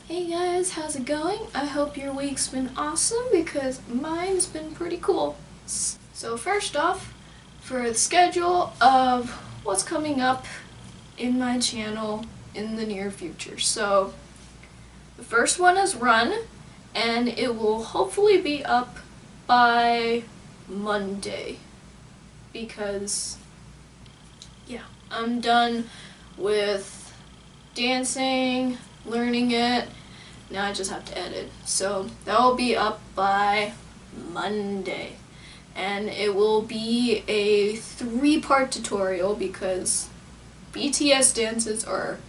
Hey guys, how's it going? I hope your week's been awesome because mine's been pretty cool. So first off, for the schedule of what's coming up in my channel in the near future. So the first one is Run, and it will hopefully be up by Monday because yeah, I'm done with dancing, learning it. Now I just have to edit. So that will be up by Monday. And it will be a 3-part tutorial because BTS dances are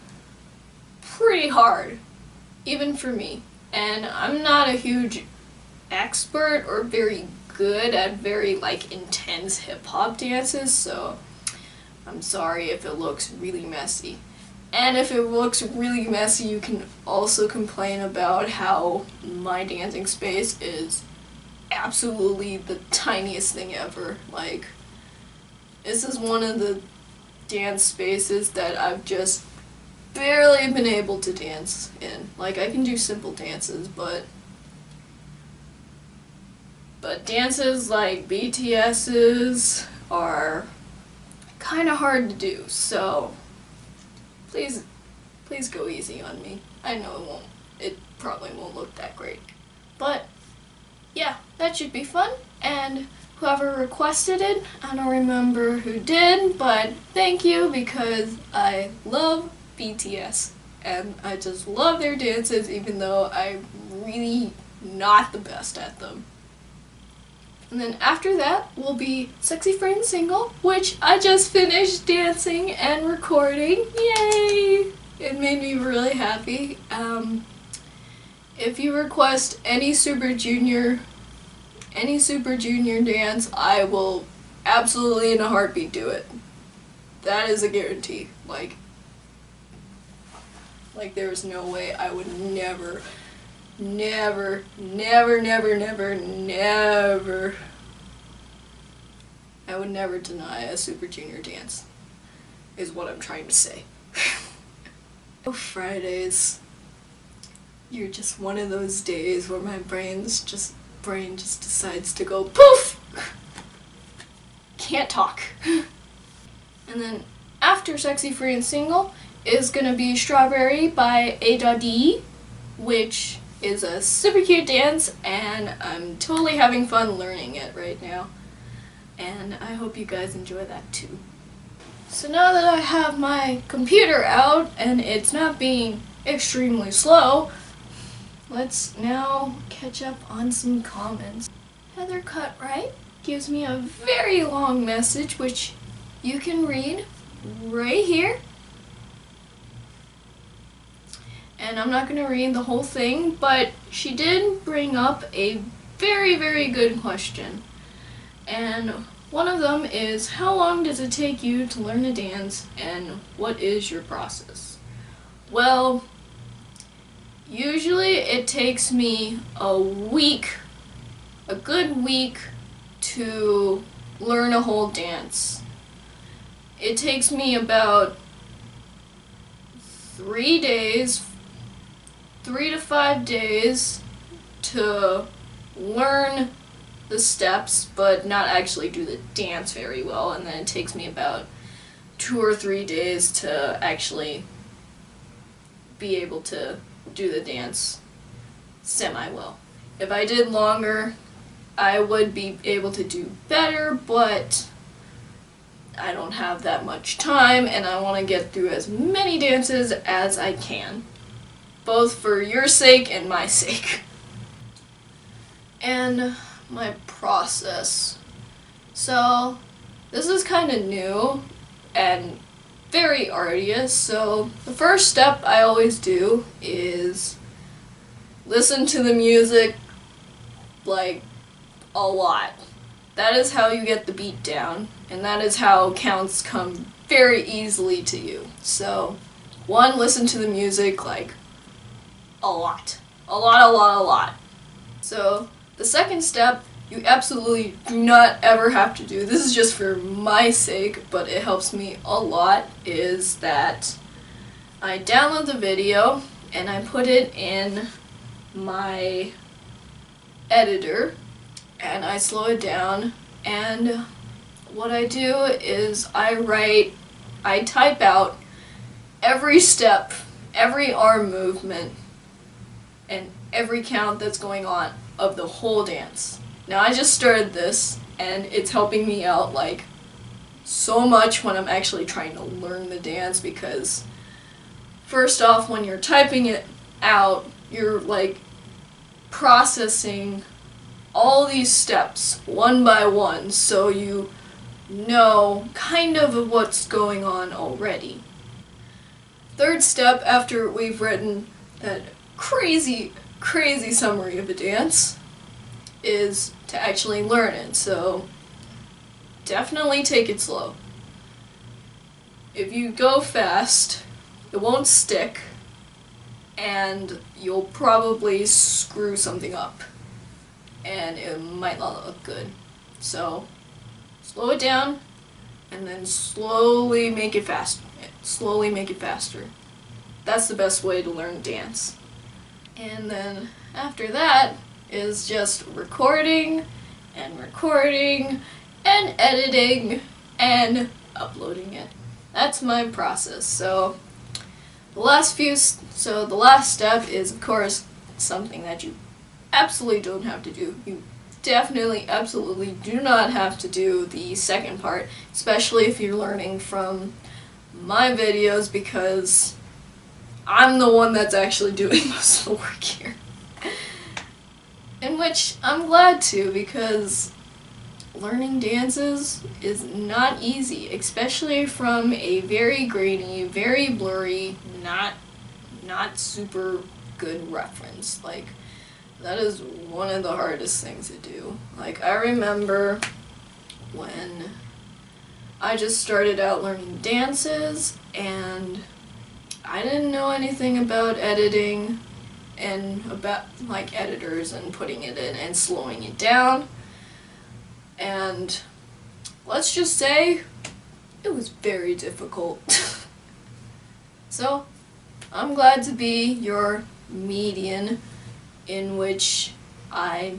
pretty hard, even for me. And I'm not a huge expert or very good at very intense hip-hop dances, so I'm sorry if it looks really messy. And if it looks really messy, you can also complain about how my dancing space is absolutely the tiniest thing ever. This is one of the dance spaces that I've just barely been able to dance in. I can do simple dances, but dances like BTS's are kind of hard to do, so please go easy on me. I know it probably won't look that great. But yeah, that should be fun, and whoever requested it, I don't remember who did, but thank you because I love BTS and I just love their dances even though I'm really not the best at them. And then after that will be Sexy Friend Single, which I just finished dancing and recording. Yay! It made me really happy. If you request any Super Junior dance, I will absolutely in a heartbeat do it. That is a guarantee. There's no way I would never I would never deny a Super Junior dance, is what I'm trying to say. Fridays, you're just one of those days where my brain just decides to go poof! Can't talk. And then after Sexy Free and Single is gonna be Strawberry by A.D, which is a super cute dance, and I'm totally having fun learning it right now. And I hope you guys enjoy that too. So now that I have my computer out and it's not being extremely slow, let's now catch up on some comments. Heather Cutright gives me a very long message which you can read right here. And I'm not going to read the whole thing, but she did bring up a very, very good question. And one of them is, how long does it take you to learn a dance, and what is your process? Well, usually it takes me a good week to learn a whole dance. It takes me about 3 to 5 days to learn the steps, but not actually do the dance very well, and then it takes me about 2 or 3 days to actually be able to do the dance semi-well. If I did longer, I would be able to do better, but I don't have that much time, and I want to get through as many dances as I can, both for your sake and my sake. And my process. So this is kind of new and very arduous, so the first step I always do is listen to the music a lot. That is how you get the beat down, and that is how counts come very easily to you. So 1, listen to the music a lot. A lot. So the second step you absolutely do not ever have to do, this is just for my sake, but it helps me a lot, is that I download the video and I put it in my editor and I slow it down, and what I do is I type out every step, every arm movement, and every count that's going on of the whole dance. Now I just started this and it's helping me out like so much when I'm actually trying to learn the dance, because first off, when you're typing it out, you're like processing all these steps one by one, so you know kind of what's going on already. Third step, after we've written that crazy summary of a dance, is to actually learn it. So definitely take it slow. If you go fast, it won't stick and you'll probably screw something up and it might not look good. So slow it down and then slowly make it fast. Slowly make it faster. That's the best way to learn dance. And then after that is just recording and editing and uploading it. That's my process. So the last step is, of course, something that you absolutely don't have to do. You definitely, absolutely do not have to do the second part, especially if you're learning from my videos, because I'm the one that's actually doing most of the work here. In which I'm glad to, because learning dances is not easy, especially from a very grainy, very blurry, not super good reference. Like, that is one of the hardest things to do. Like, I remember when I just started out learning dances and I didn't know anything about editing and about like editors and putting it in and slowing it down. And let's just say it was very difficult. So I'm glad to be your median in which I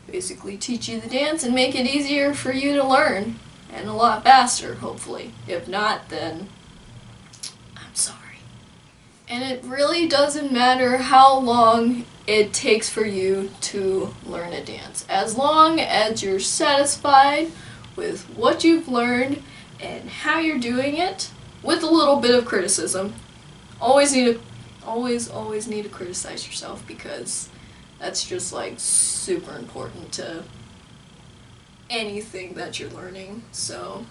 basically teach you the dance and make it easier for you to learn, and a lot faster, hopefully. If not, then I'm sorry. And it really doesn't matter how long it takes for you to learn a dance. As long as you're satisfied with what you've learned and how you're doing it, with a little bit of criticism. Always need to criticize yourself, because that's just like super important to anything that you're learning. So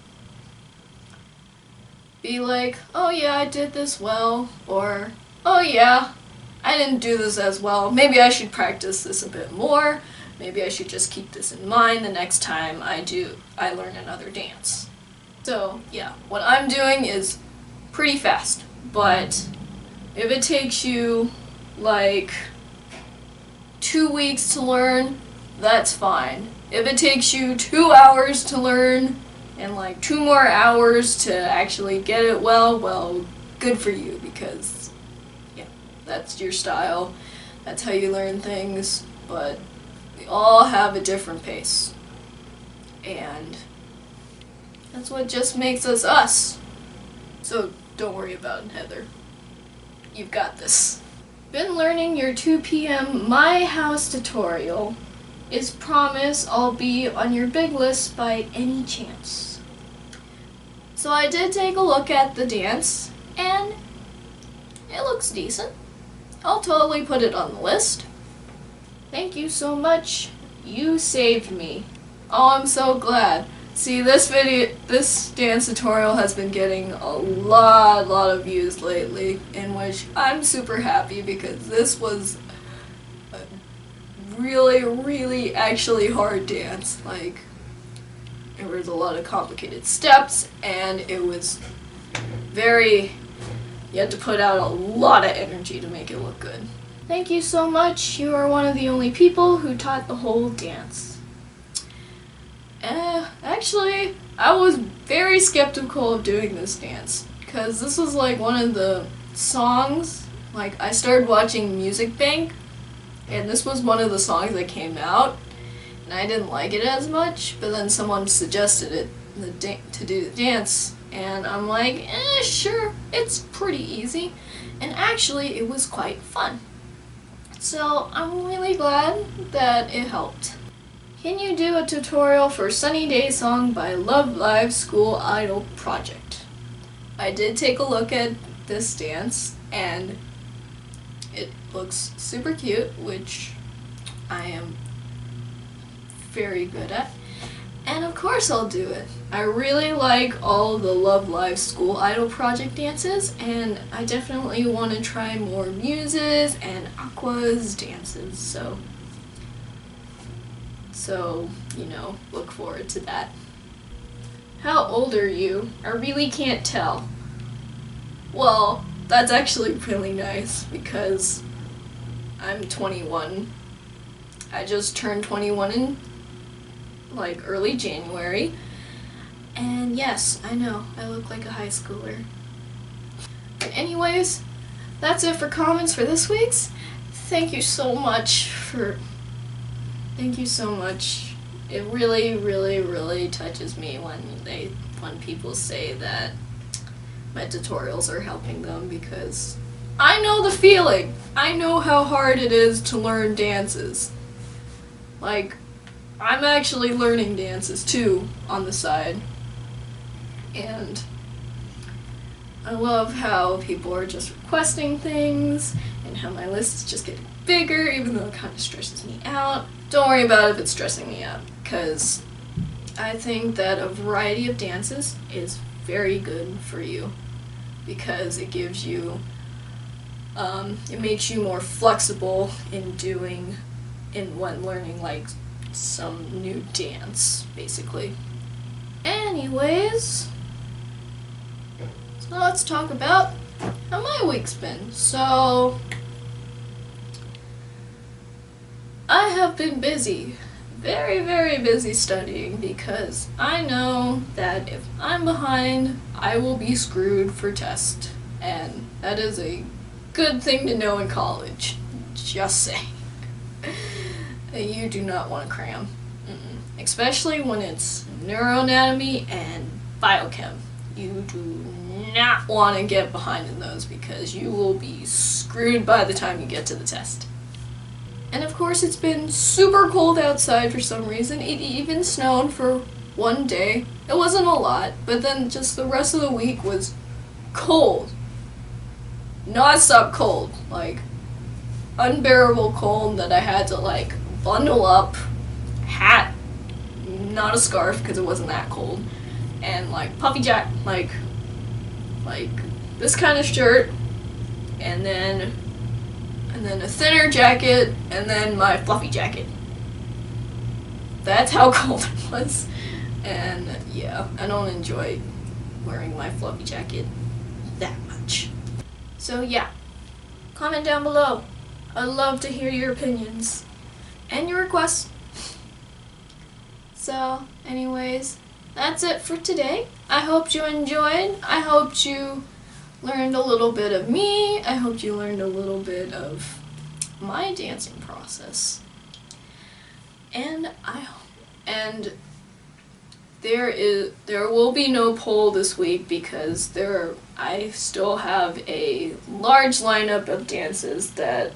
be like, oh yeah, I did this well, or oh yeah, I didn't do this as well. Maybe I should practice this a bit more. Maybe I should just keep this in mind the next time I learn another dance. So yeah, what I'm doing is pretty fast, but if it takes you like 2 weeks to learn, that's fine. If it takes you 2 hours to learn and like 2 more hours to actually get it well, good for you, because yeah, that's your style. That's how you learn things, but we all have a different pace. And that's what just makes us us. So don't worry about it, Heather. You've got this. Been learning your 2 p.m. My House tutorial. Is promise I'll be on your big list by any chance. So I did take a look at the dance, and it looks decent. I'll totally put it on the list. Thank you so much. You saved me. Oh, I'm so glad. See, this dance tutorial has been getting a lot of views lately, in which I'm super happy, because this was a really actually hard dance. Like, there was a lot of complicated steps, and it was you had to put out a lot of energy to make it look good. Thank you so much. You are one of the only people who taught the whole dance. Actually, I was very skeptical of doing this dance, because this was like one of the songs, Like, I started watching Music Bank, and this was one of the songs that came out, and I didn't like it as much, but then someone suggested it to do the dance, and I'm like, sure, it's pretty easy, and actually it was quite fun. So I'm really glad that it helped. Can you do a tutorial for Sunny Day Song by Love Live School Idol Project? I did take a look at this dance, and it looks super cute, which I am very good at. And of course I'll do it. I really like all the Love Live School Idol Project dances, and I definitely want to try more Muses and Aqua's dances, so you know, look forward to that. How old are you? I really can't tell. Well, that's actually really nice because I'm 21. I just turned 21 in like early January, and yes, I know, I look like a high schooler. But anyways, that's it for comments for this week's. Thank you so much. It really, really, really touches me when people say that my tutorials are helping them, because I know the feeling. I know how hard it is to learn dances. Like, I'm actually learning dances too on the side, and I love how people are just requesting things and how my list is just getting bigger, even though it kind of stresses me out. Don't worry about it if it's stressing me out, because I think that a variety of dances is very good for you, because it gives you, it makes you more flexible when learning like some new dance, basically. Anyways, so let's talk about how my week's been. So, I have been busy, very, very busy studying, because I know that if I'm behind, I will be screwed for test, and that is a good thing to know in college. Just saying. You do not want to cram. Especially when it's neuroanatomy and biochem. You do not want to get behind in those, because you will be screwed by the time you get to the test. And of course, it's been super cold outside for some reason. It even snowed for one day. It wasn't a lot, but then just the rest of the week was cold. Non-stop cold. Like, unbearable cold that I had to like bundle up, hat, not a scarf because it wasn't that cold, and like puffy jacket, like this kind of shirt, and then a thinner jacket, and then my fluffy jacket. That's how cold it was. And yeah, I don't enjoy wearing my fluffy jacket that much. So yeah, comment down below. I'd love to hear your opinions and your requests. So anyways, that's it for today. I hope you enjoyed. I hope you learned a little bit of me. I hope you learned a little bit of my dancing process. And there will be no poll this week, because I still have a large lineup of dances that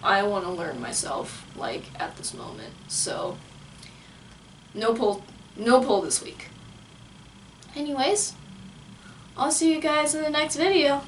I want to learn myself, like, at this moment. So no poll this week. Anyways, I'll see you guys in the next video.